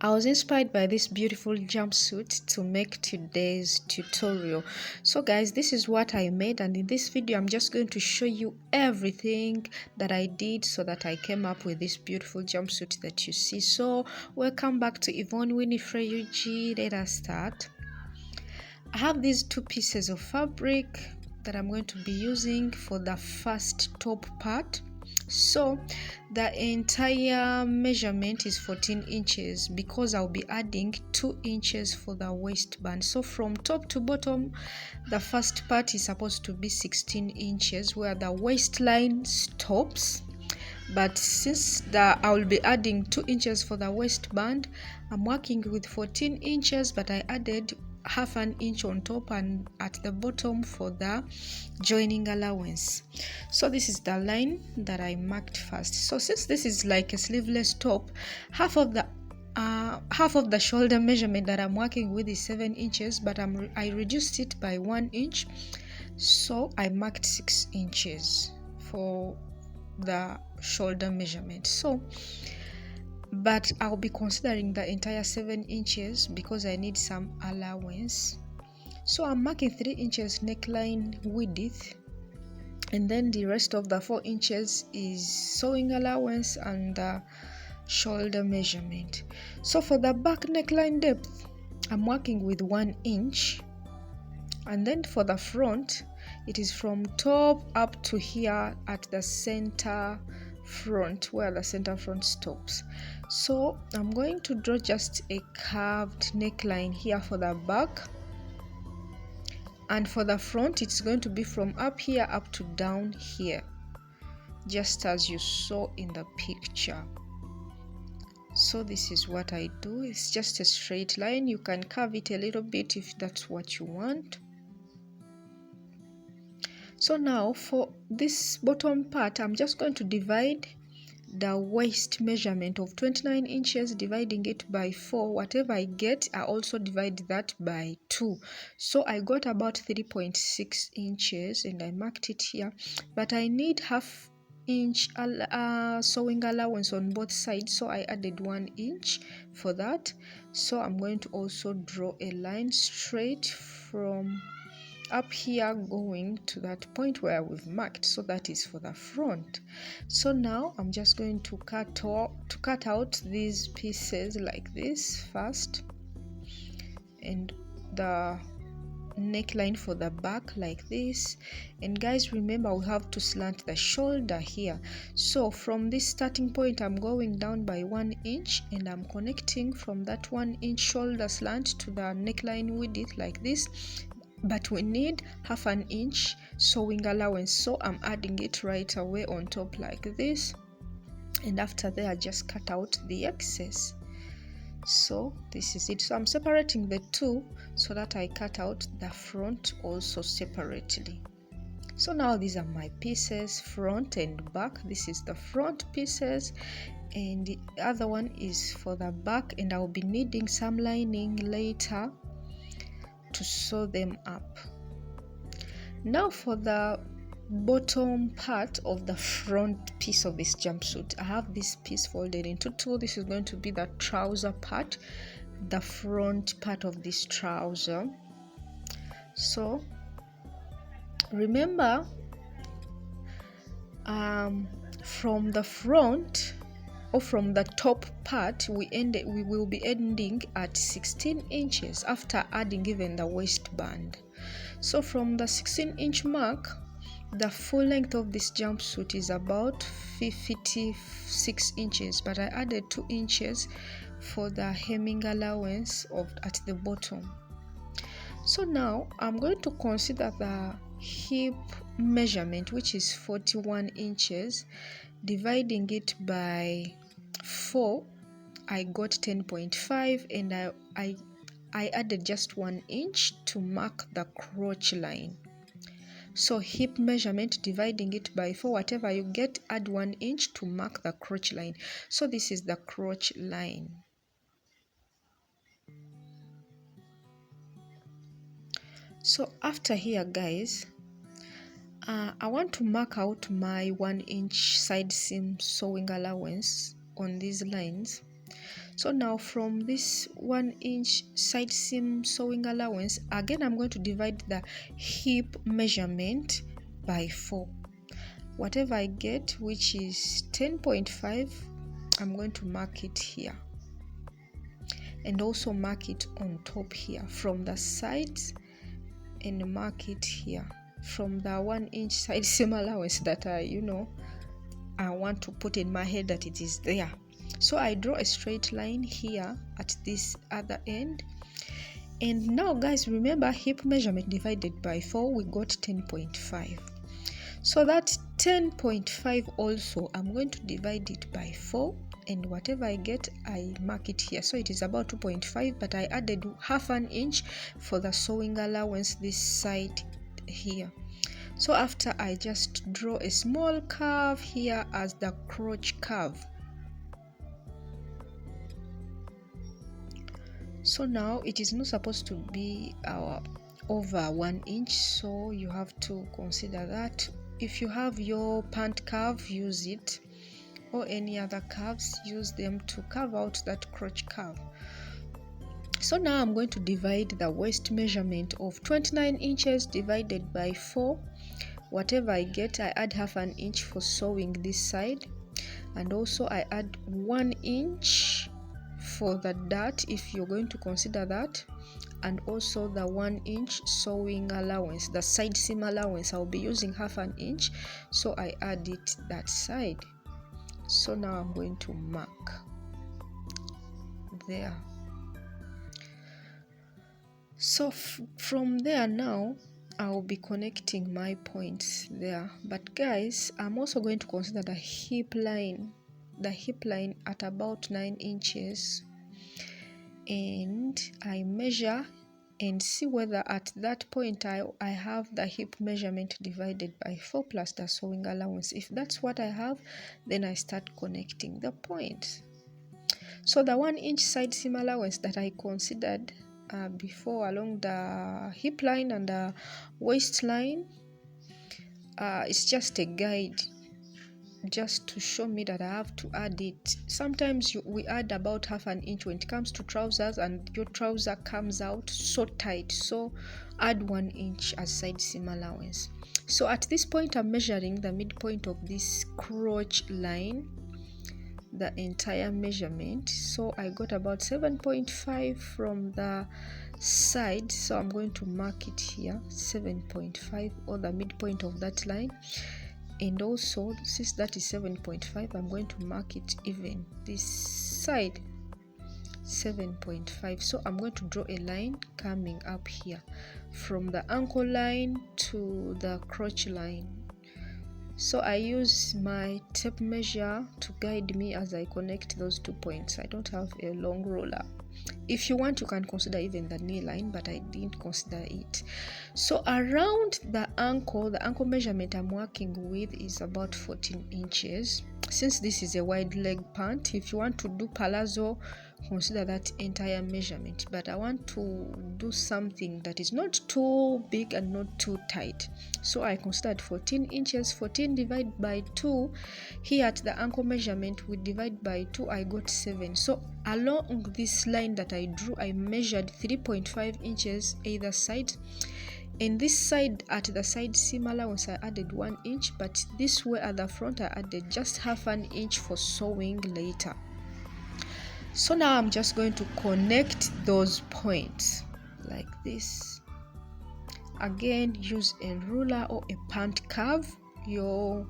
I was inspired by this beautiful jumpsuit to make today's tutorial. So guys, this is what I made, and in this video I'm just going to show you everything that I did so that I came up with this beautiful jumpsuit that you see. So welcome back to Yvonne Winifred UG. Let us start. I have these two pieces of fabric that I'm going to be using for the first top part. So the entire measurement is 14 inches because I'll be adding 2 inches for the waistband. So from top to bottom, the first part is supposed to be 16 inches where the waistline stops. But since I will be adding 2 inches for the waistband, I'm working with 14 inches, but I added half an inch on top and at the bottom for the joining allowance. So this is the line that I marked first. So since this is like a sleeveless top, half of the shoulder measurement that I'm working with is 7 inches, but I reduced it by 1 inch, so I marked 6 inches for the shoulder measurement. But I'll be considering the entire 7 inches because I need some allowance. So I'm marking 3 inches neckline width, and then the rest of the 4 inches is sewing allowance and the shoulder measurement. So for the back neckline depth, I'm working with 1 inch, and then for the front, it is from top up to here at the center front, where the center front stops. So I'm going to draw just a curved neckline here for the back, and for the front it's going to be from up here up to down here, just as you saw in the picture. So this is what I do. It's just a straight line. You can curve it a little bit if that's what you want. So now for this bottom part, I'm just going to divide the waist measurement of 29 inches, dividing it by 4. Whatever I get, I also divide that by 2. So I got about 3.6 inches and I marked it here, but I need half inch sewing allowance on both sides, so I added 1 inch for that. So I'm going to also draw a line straight from up here going to that point where we've marked. So that is for the front. So now I'm just going to cut out these pieces like this first, and the neckline for the back like this. And guys, remember we have to slant the shoulder here. So from this starting point, I'm going down by 1 inch and I'm connecting from that 1 inch shoulder slant to the neckline width like this. But we need half an inch sewing allowance, so I'm adding it right away on top like this, and after that I just cut out the excess. So this is it. So I'm separating the two so that I cut out the front also separately. So now these are my pieces, front and back. This is the front pieces and the other one is for the back, and I'll be needing some lining later to sew them up. Now for the bottom part of the front piece of this jumpsuit, I have this piece folded into two. This is going to be the trouser part, the front part of this trouser. So remember, from the front or from the top part, we will be ending at 16 inches after adding even the waistband. So from the 16-inch mark, the full length of this jumpsuit is about 56 inches, but I added 2 inches for the hemming allowance at the bottom. So now I'm going to consider the hip measurement, which is 41 inches, dividing it by 4. I got 10.5, and I added just 1 inch to mark the crotch line. So hip measurement, dividing it by 4, whatever you get, add 1 inch to mark the crotch line. So this is the crotch line. So after here, guys, I want to mark out my 1 inch side seam sewing allowance on these lines. So now from this 1 inch side seam sewing allowance, again I'm going to divide the hip measurement by 4. Whatever I get, which is 10.5, I'm going to mark it here, and also mark it on top here from the sides, and mark it here from the 1 inch side seam allowance that I want to put in my head that it is there. So I draw a straight line here at this other end. And now guys, remember hip measurement divided by 4, we got 10.5. So that 10.5 also, I'm going to divide it by 4, and whatever I get, I mark it here. So it is about 2.5, but I added half an inch for the sewing allowance this side here. So after, I just draw a small curve here as the crotch curve. So now it is not supposed to be over 1 inch, so you have to consider that. If you have your pant curve, use it, or any other curves, use them to carve out that crotch curve. So now I'm going to divide the waist measurement of 29 inches divided by 4. Whatever I get, I add half an inch for sewing this side, and also I add 1 inch for the dart if you're going to consider that, and also the 1 inch sewing allowance, the side seam allowance. I'll be using half an inch, so I add it that side. So now I'm going to mark there. So from there now I'll be connecting my points there. But guys, I'm also going to consider the hip line at about 9 inches, and I measure and see whether at that point I have the hip measurement divided by 4 plus the sewing allowance. If that's what I have, then I start connecting the points. So the 1 inch side seam allowance that I considered before along the hip line and the waistline, it's just a guide, just to show me that I have to add it. Sometimes we add about half an inch when it comes to trousers, and your trouser comes out so tight, so add 1 inch as side seam allowance. So at this point, I'm measuring the midpoint of this crotch line, the entire measurement. So I got about 7.5 from the side, so I'm going to mark it here, 7.5, or the midpoint of that line. And also, since that is 7.5, I'm going to mark it even this side, 7.5. So I'm going to draw a line coming up here from the ankle line to the crotch line. So I use my tape measure to guide me as I connect those 2 points. I don't have a long ruler. If you want, you can consider even the knee line, but I didn't consider it. So around the ankle measurement I'm working with is about 14 inches. Since this is a wide leg pant, if you want to do palazzo, consider that entire measurement. But I want to do something that is not too big and not too tight, so I considered 14 inches. 14 divided by 2, here at the ankle measurement we divide by 2, I got 7. So along this line that I drew, I measured 3.5 inches either side. In this side, at the side seam allowance, I added 1 inch, but this way at the front I added just half an inch for sewing later. So now I'm just going to connect those points like this. Again, use a ruler or a pant curve. Your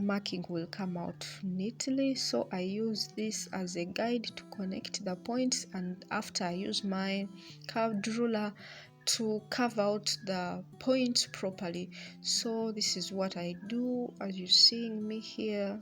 marking will come out neatly. So I use this as a guide to connect the points, and after I use my curved ruler to carve out the points properly. So this is what I do as you're seeing me here.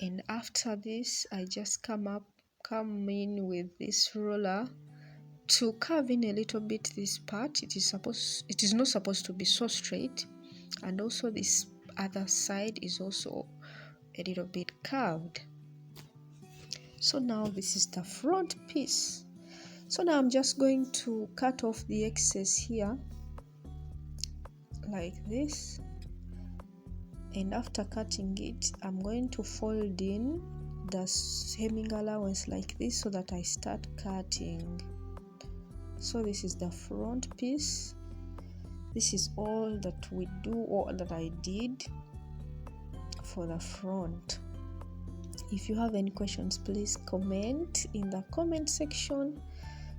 And after this, I just come in with this ruler to carve in a little bit this part. It is not supposed to be so straight, and also this other side is also a little bit curved. So now this is the front piece. So now I'm just going to cut off the excess here like this, and after cutting it, I'm going to fold in the hemming allowance like this so that I start cutting. So this is the front piece. This is all that we do, or that I did for the front. If you have any questions, please comment in the comment section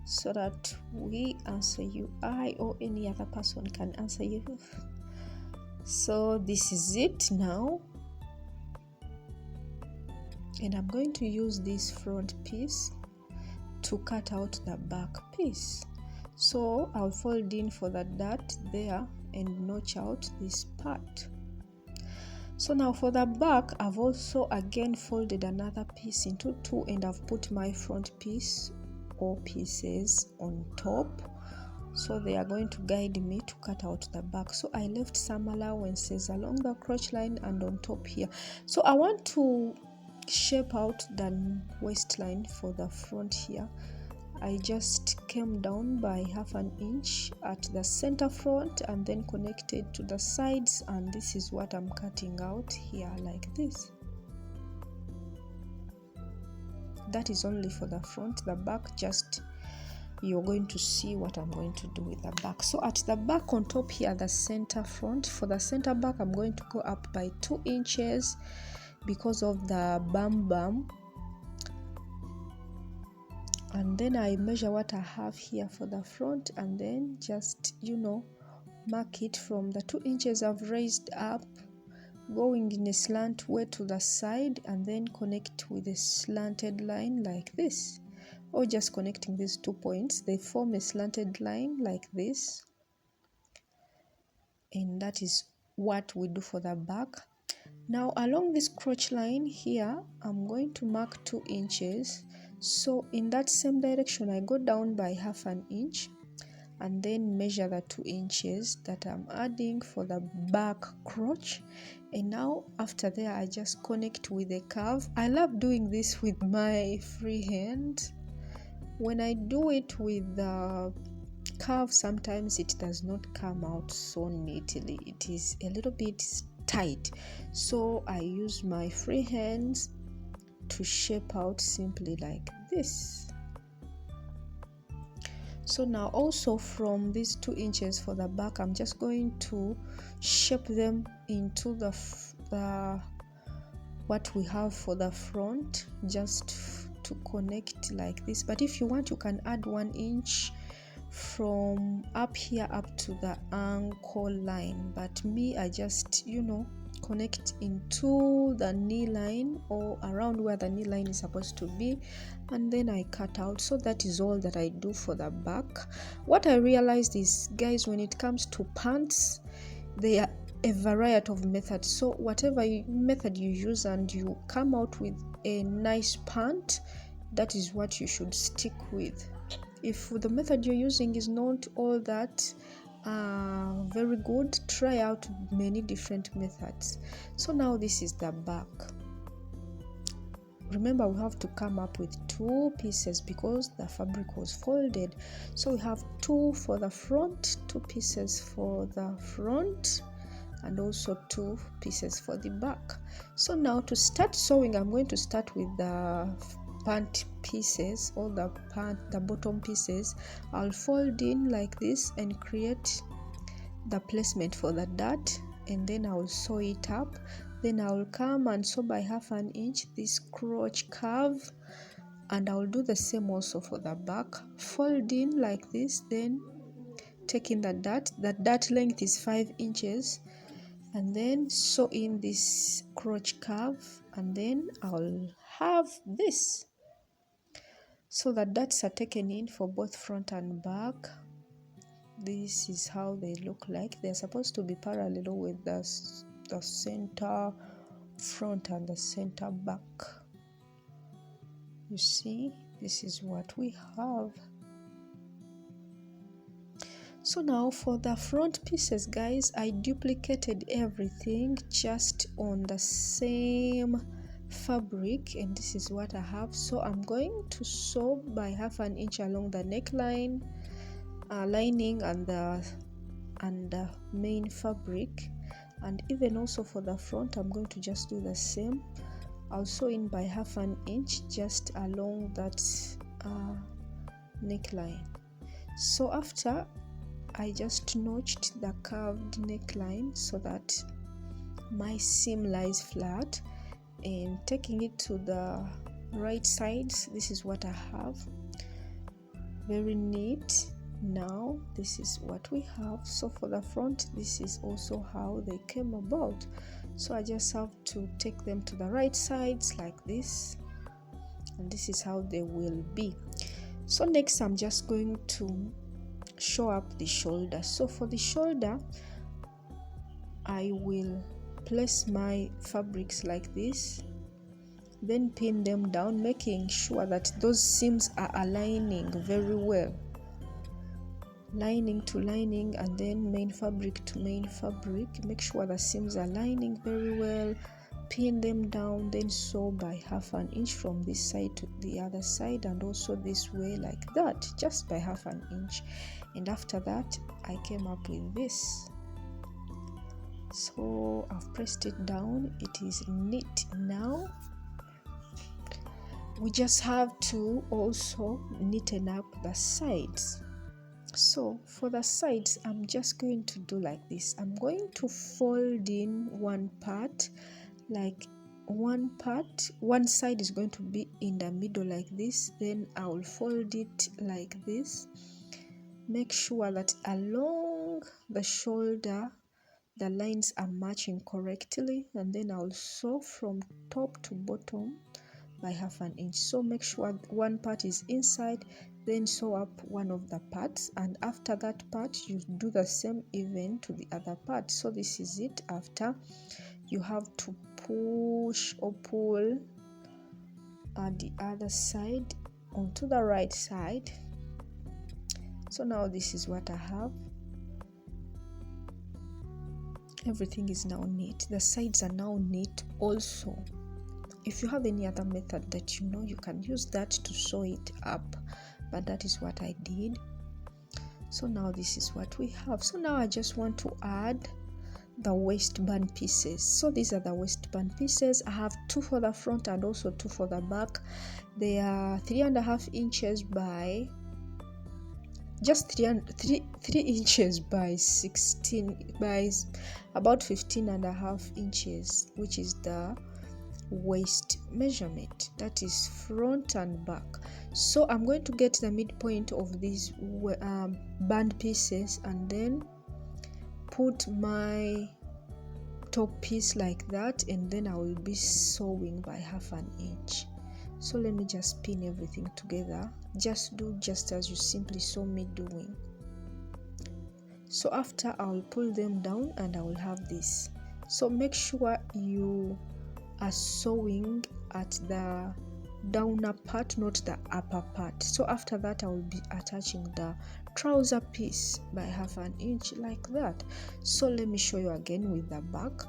so that we answer you. I or any other person can answer you. So this is it now, and I'm going to use this front piece to cut out the back piece. So I'll fold in for the dart there and notch out this part. So now for the back, I've also again folded another piece into two, and I've put my front piece or pieces on top, so they are going to guide me to cut out the back. So I left some allowances along the crotch line and on top here. So I want to shape out the waistline for the front here. I just came down by 1/2 inch at the center front and then connected to the sides, and this is what I'm cutting out here like this. That is only for the front. The back, just you're going to see what I'm going to do with the back. So at the back on top here, the center front, for the center back I'm going to go up by 2 inches because of the bum, and then I measure what I have here for the front, and then just, you know, mark it from the 2 inches I've raised up, going in a slant way to the side, and then connect with a slanted line like this, or just connecting these 2 points, they form a slanted line like this. And that is what we do for the back. Now along this crotch line here, I'm going to mark 2 inches. So in that same direction, I go down by 1/2 inch and then measure the 2 inches that I'm adding for the back crotch. And now after there, I just connect with a curve. I love doing this with my free hand. When I do it with the curve, sometimes it does not come out so neatly. It is a little bit tight. So I use my free hands to shape out simply like this. So now also from these 2 inches for the back, I'm just going to shape them into the what we have for the front, just to connect like this. But if you want, you can add 1 inch from up here up to the ankle line, but me, I just, you know, connect into the knee line or around where the knee line is supposed to be, and then I cut out. So that is all that I do for the back. What I realized is, guys, when it comes to pants, there are a variety of methods. So whatever method you use and you come out with a nice pant, that is what you should stick with. If the method you're using is not all that very good, try out many different methods. So now this is the back. Remember, we have to come up with 2 pieces because the fabric was folded. So we have 2 for the front, 2 pieces for the front, and also 2 pieces for the back. So now to start sewing, I'm going to start with the pant pieces, or the bottom pieces. I'll fold in like this and create the placement for the dart, and then I'll sew it up. Then I'll come and sew by 1/2 inch this crotch curve, and I'll do the same also for the back. Fold in like this, then taking the dart length is 5 inches, and then sew in this crotch curve, and then I'll have this. So the darts are taken in for both front and back. This is how they look like. They're supposed to be parallel with the center front and the center back. You see, this is what we have. So now for the front pieces, guys, I duplicated everything just on the same fabric, and this is what I have. So I'm going to sew by 1/2 inch along the neckline, lining, and the main fabric, and even also for the front I'm going to just do the same. I'll sew in by 1/2 inch just along that neckline. So after, I just notched the curved neckline so that my seam lies flat, and taking it to the right sides, this is what I have. Very neat. Now this is what we have. So for the front, this is also how they came about. So I just have to take them to the right sides like this, and this is how they will be. So next, I'm just going to show up the shoulder. So for the shoulder, I will place my fabrics like this, then pin them down, making sure that those seams are aligning very well, lining to lining, and then main fabric to main fabric. Make sure the seams are lining very well, pin them down, then sew by 1/2 inch from this side to the other side, and also this way like that, just by 1/2 inch. And after that, I came up with this. So I've pressed it down. It is neat. Now we just have to also neaten up the sides. So for the sides, I'm just going to do like this. I'm going to fold in one part, like one side is going to be in the middle like this, then I will fold it like this. Make sure that along the shoulder the lines are matching correctly, and then I'll sew from top to bottom by 1/2 inch. So make sure one part is inside, then sew up one of the parts, and after that part you do the same even to the other part. So this is it. After, you have to push or pull at the other side onto the right side. So now this is what I have. Everything is now neat. The sides are now neat also. If you have any other method that you know, you can use that to sew it up, but that is what I did. So now this is what we have. So now I just want to add the waistband pieces. So these are the waistband pieces. I have 2 for the front and also 2 for the back. They are 3.5 inches by just 3 inches by 16 by about 15.5 inches, which is the waist measurement. That is front and back. So I'm going to get the midpoint of these band pieces and then put my top piece like that, and then I will be sewing by 1/2 inch. So let me just pin everything together. Just do just as you simply saw me doing. So after, I will pull them down and I will have this. So make sure you are sewing at the downer part, not the upper part. So after that, I will be attaching the trouser piece by 1/2 inch like that. So let me show you again with the back.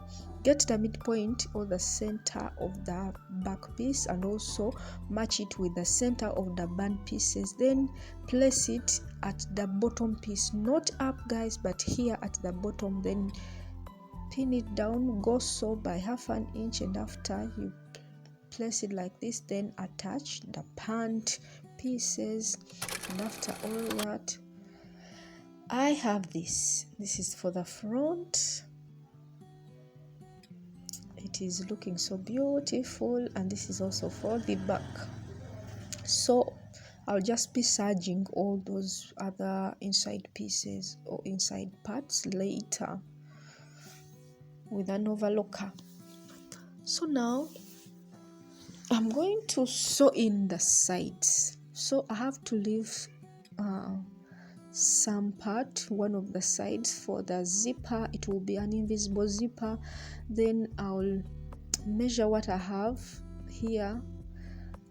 Get the midpoint or the center of the back piece and also match it with the center of the band pieces. Then place it at the bottom piece, not up guys, but here at the bottom. Then pin it down, go sew by 1/2 inch, and after you place it like this, then attach the pant pieces. And after all that, I have this is for the front. It is looking so beautiful, and this is also for the back. So I'll just be serging all those other inside pieces or inside parts later with an overlocker. So now I'm going to sew in the sides. So I have to leave some part, one of the sides for the zipper. It will be an invisible zipper. Then I'll measure what I have here.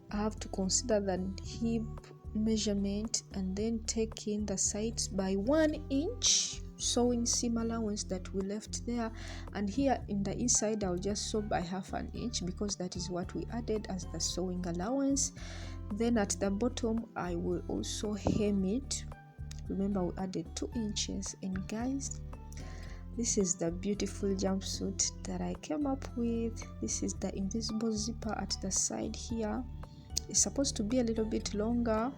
I have to consider the hip measurement and then take in the sides by 1 inch, sewing seam allowance that we left there. And here in the inside, I'll just sew by 1/2 inch because that is what we added as the sewing allowance. Then at the bottom, I will also hem it. Remember, we added 2 inches. And guys, This is the beautiful jumpsuit that I came up with. This is the invisible zipper at the side here. It's supposed to be a little bit longer,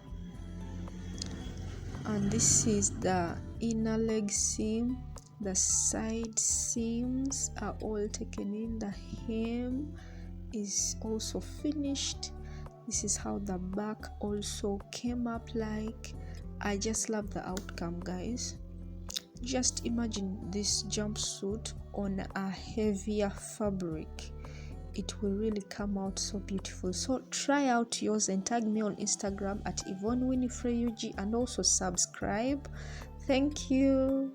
and this is the inner leg seam. The side seams are all taken in. The hem is also finished. This is how the back also came up like. I just love the outcome, guys. Just imagine this jumpsuit on a heavier fabric. It will really come out so beautiful. So try out yours and tag me on Instagram at Yvonne Winifred UG, and also subscribe. Thank you.